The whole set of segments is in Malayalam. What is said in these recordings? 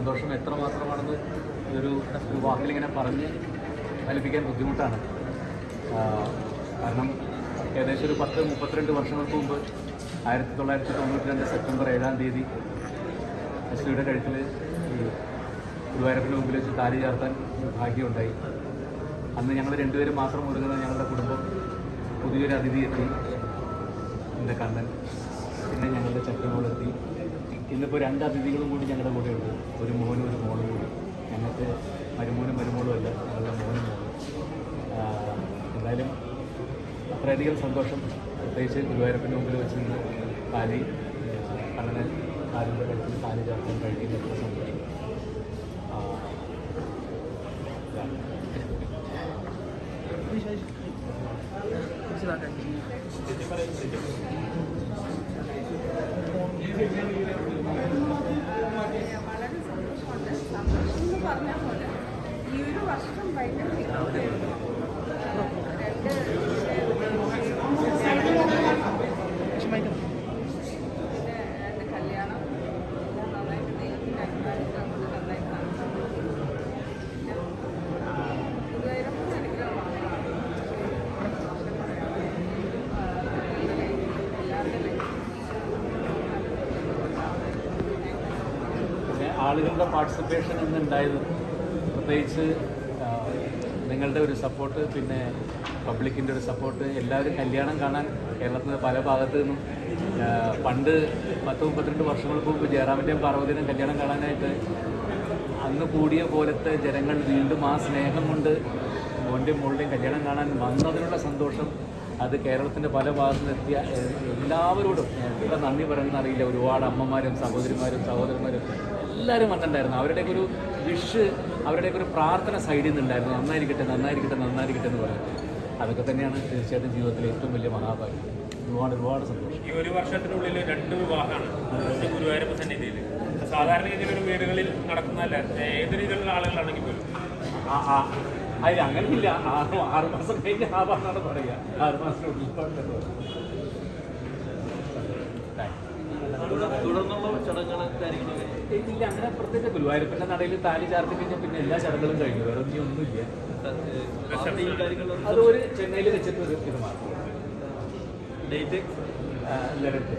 സന്തോഷം എത്രമാത്രമാണെന്ന് ഒരു വാക്കിലിങ്ങനെ പറഞ്ഞ് ഫലിപ്പിക്കാൻ ബുദ്ധിമുട്ടാണ്. കാരണം ഏകദേശം ഒരു 32 വർഷങ്ങൾക്ക് മുമ്പ് 1992 സെപ്റ്റംബർ 7-ാം തീയതി എസ്ലിയുടെ കഴുത്തിൽ ഗുരുവായൂരപ്പന് മുമ്പിൽ വെച്ച് താലി ചാർത്താൻ ഭാഗ്യമുണ്ടായി. അന്ന് ഞങ്ങൾ രണ്ടുപേരും മാത്രം ഒരുങ്ങുന്ന ഞങ്ങളുടെ കുടുംബം പുതിയൊരു അതിഥി എത്തി, എൻ്റെ കണ്ണൻ, പിന്നെ ഞങ്ങളുടെ ചക്കമോളെത്തി. ഇന്നിപ്പോൾ 2 അതിഥികളും കൂടി ഞങ്ങളുടെ കൂടെയുണ്ട്, ഒരു മോനും ഒരു മോളും കൂടി. ഞങ്ങൾക്ക് മരുമോളും അല്ല, ഞങ്ങളുടെ മോനും മോളും. എന്തായാലും അത്രയധികം സന്തോഷം, പ്രത്യേകിച്ച് ഗുരുവായൂരപ്പൻ്റെ മുമ്പിൽ വെച്ച് നിന്ന് താലി കണ്ണനെ കാലിൻ്റെ കഴുത്തിൽ താലി ചേർക്കാൻ കഴിയുന്ന എത്ര സന്തോഷം. വളരെ സന്തോഷമുണ്ട്. സന്തോഷം എന്ന് പറഞ്ഞാൽ പോലെ ഈ ഒരു വർഷം ഭയങ്കര എൻ്റെ കല്യാണം നന്നായിട്ട് ദൈവത്തിൻ്റെ അനുഗ്രഹം കൊണ്ട് നന്നായിട്ട് നടന്നു. ഗുരുവായൂരപ്പൻ്റെ അനുഗ്രഹമാണ് ആളുകളുടെ പാർട്ടിസിപ്പേഷൻ ഇന്നുണ്ടായത്, പ്രത്യേകിച്ച് നിങ്ങളുടെ ഒരു സപ്പോർട്ട്, പിന്നെ പബ്ലിക്കിൻ്റെ ഒരു സപ്പോർട്ട്. എല്ലാവരും കല്യാണം കാണാൻ കേരളത്തിൽ പല ഭാഗത്തു നിന്നും, പണ്ട് 32 വർഷങ്ങൾക്ക് മുമ്പ് ജയറാമിൻ്റെയും പാർവതിയുടെയും കല്യാണം കാണാനായിട്ട് അന്ന് കൂടിയ പോലത്തെ ജനങ്ങൾ വീണ്ടും ആ സ്നേഹം കൊണ്ട് മോൻ്റെയും മോളുടെയും കല്യാണം കാണാൻ വന്നതിനുള്ള സന്തോഷം, അത് കേരളത്തിൻ്റെ പല ഭാഗത്തു നിന്നെത്തിയ എല്ലാവരോടും എത്ര നന്ദി പറയുമെന്ന് അറിയില്ല. ഒരുപാട് അമ്മമാരും സഹോദരന്മാരും എല്ലാവരും വന്നിട്ടുണ്ടായിരുന്നു. അവരുടെയൊക്കെ ഒരു വിഷ്, അവരുടെയൊക്കെ ഒരു പ്രാർത്ഥന സൈഡിൽ നിന്നുണ്ടായിരുന്നു, നന്നായിരിക്കട്ടെ എന്ന് പറയും. അതൊക്കെ തന്നെയാണ് തീർച്ചയായിട്ടും ജീവിതത്തിലെ ഏറ്റവും വലിയ മഹാഭാഗ്യം. ഒരുപാട് സന്തോഷം. ഈ ഒരു വർഷത്തിനുള്ളിൽ 2 വിവാഹമാണ് ഗുരുവായൂരപ്പ സന്നിധിയിൽ. സാധാരണ രീതിയിലൊരു വീടുകളിൽ നടക്കുന്നതല്ല, ഏത് രീതിയിലുള്ള ആളുകളാണെങ്കിൽ പോലും. അതിൽ അങ്ങനെയില്ല. 6 മാസം കഴിഞ്ഞ് ആവാന്നാണ് പറയുക. 6 മാസത്തിനുള്ളിൽ തുടർന്നുള്ള ചടങ്ങുകളൊക്കെ ഇല്ല, അങ്ങനെ പ്രത്യേകിച്ച് ഗുരുവായൂരപ്പൻ്റെ നടയിൽ താലി ചാർത്തി കഴിഞ്ഞാൽ പിന്നെ എല്ലാ ചടങ്ങുകളും കഴിഞ്ഞു, വേറെ ഒന്നുമില്ല. അത് ഒരു ചെന്നൈയിൽ വെച്ചിട്ട് ഒരു ഇത് മാത്രം. Date 11th.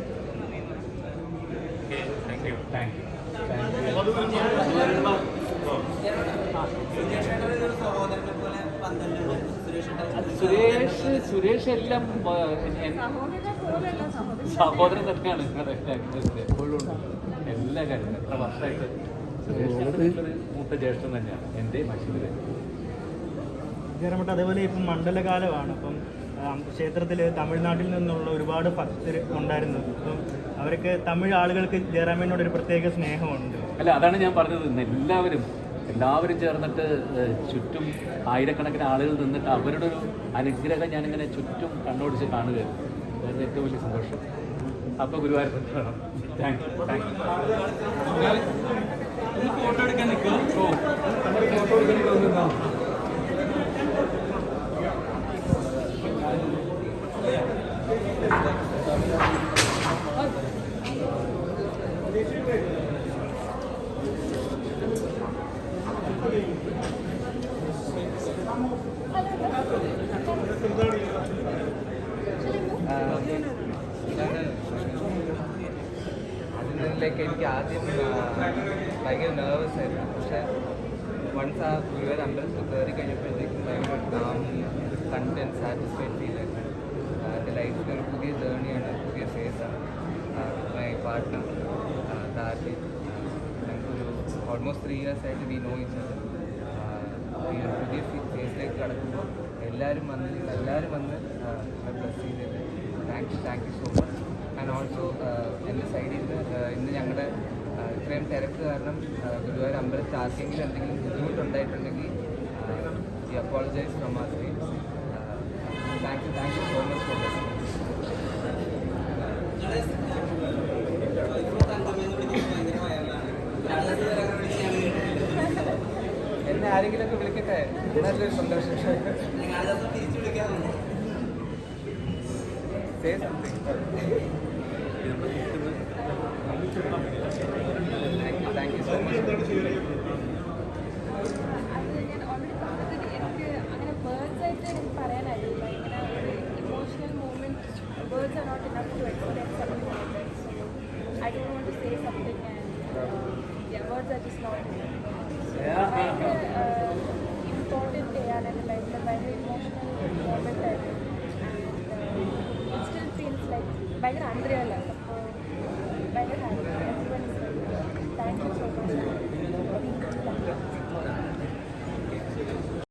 Thank you. Suresh എല്ലാം സഹോദരൻ തന്നെയാണ് എപ്പോഴും ഉണ്ട് എല്ലാ കാര്യങ്ങളും. എത്ര വർഷമായിട്ട് സുരേഷ് മൂത്ത ജ്യേഷ്ഠൻ തന്നെയാണ് എൻ്റെ മനുഷ്യരുടെ. ജയറാമേട്ട, അതേപോലെ ഇപ്പം മണ്ഡലകാലമാണ്. അപ്പം ക്ഷേത്രത്തിൽ തമിഴ്നാട്ടിൽ നിന്നുള്ള ഒരുപാട് ഭക്തർ ഉണ്ടായിരുന്നു. അപ്പം അവർക്ക് തമിഴ് ആളുകൾക്ക് ജയറാമേട്ടനോട് ഒരു പ്രത്യേക സ്നേഹമുണ്ട്. അല്ല, അതാണ് ഞാൻ പറഞ്ഞത്. ഇന്ന് എല്ലാവരും ചേർന്നിട്ട് ചുറ്റും ആയിരക്കണക്കിന് ആളുകൾ നിന്നിട്ട് അവരുടെ ഒരു അനുഗ്രഹം ഞാനിങ്ങനെ ചുറ്റും കണ്ണോടിച്ച് കാണുകയാണ്. അതായത് ഏറ്റവും വലിയ സന്തോഷം. അപ്പോൾ ഗുരുവായൂരപ്പൻ വേണം. Thank you. ഫോട്ടോ എടുക്കാൻ നിൽക്കും. ഫോട്ടോ എടുക്കാൻ അതിലേക്ക് എനിക്ക് ആദ്യം ഭയങ്കര നെർവസ് ആയിരുന്നു. പക്ഷേ വൺസ് ആ ഗുരുവായൂർ അമ്പലത്തിൽ കയറി കഴിഞ്ഞപ്പോഴത്തേക്കും ഭയങ്കര കാം, കണ്ടന്റ്, സാറ്റിസ്ഫൈഡ് ഫീൽ ആയിരുന്നു. എൻ്റെ ലൈഫിൽ ഒരു പുതിയ ജേർണിയാണ്, പുതിയ ഫേസാണ്. മൈ പാർട്ട്ണർ താലി, ഞങ്ങൾക്കൊരു ഓൾമോസ്റ്റ് 3 years ആയിട്ട് വി നോ ഈച്ച് അതർ. ഈ ഒരു പുതിയ ഫേസിലേക്ക് കടക്കുമ്പോൾ എല്ലാവരും വന്ന് ബ്ലസ് ചെയ്തത്. Thank you so much. And also എൻ്റെ സൈഡിൽ നിന്ന് ഇന്ന് ഞങ്ങളുടെ ഇത്രയും തിരക്ക് കാരണം ഗുരുവായൂർ അമ്പലത്തിൽ ആർക്കെങ്കിലും എന്തെങ്കിലും ബുദ്ധിമുട്ടുണ്ടായിട്ടുണ്ടെങ്കിൽ we apologise from our side. Thank you so much for this. എന്നെ ആരെങ്കിലുമൊക്കെ വിളിക്കട്ടെ, നല്ലൊരു സന്തോഷം. Say something. Thank you so much. experience something like that. So I don't want to say something and words are just not ഭയങ്കര ഇമ്പോർട്ടൻ്റ് ചെയ്യാൻ എൻ്റെ ലൈഫിൽ ഭയങ്കര ഇമോഷണൽ മൊമെൻ്റ് ആയിരുന്നു. ഇറ്റ് സ്റ്റിൽ ഫീൽസ് ലൈക്ക് ഭയങ്കര അൺറിയൽ ആണ്. അപ്പോൾ ഭയങ്കര happy. Thank you so much.